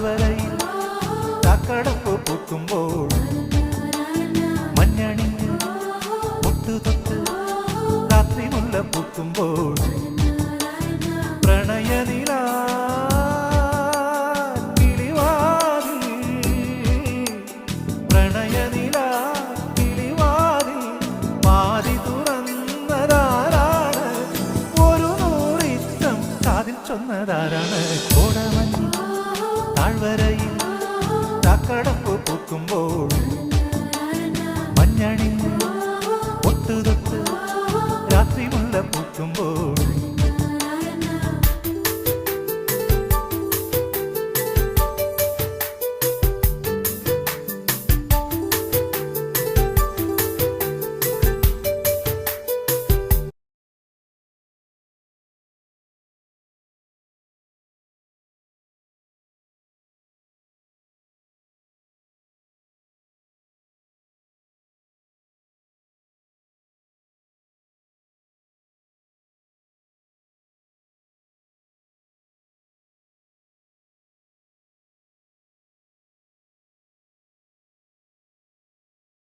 താഴ്വരയിൽ ചാക്കടപ്പ് പൂക്കുമ്പോൾ മഞ്ഞണിഞ്ഞ് മുട്ടുതൊട്ട് രാത്രി മുല്ല പൂക്കുമ്പോൾ പ്രണയനില പ്രണയനില കിളിവാതിൽ മാറി തുറന്നതാരാണ്? ഒരു നൂറിത്തം കാതിൽ ചൊന്നതാരാണ്? കോടമഞ്ഞ് താഴ്വരയിൽ ചാക്കടപ്പ് പൂക്കുമ്പോൾ മഞ്ഞണിഞ്ഞ് ഒട്ടുതൊട്ട് രാത്രി മുല്ല പൂക്കുമ്പോൾ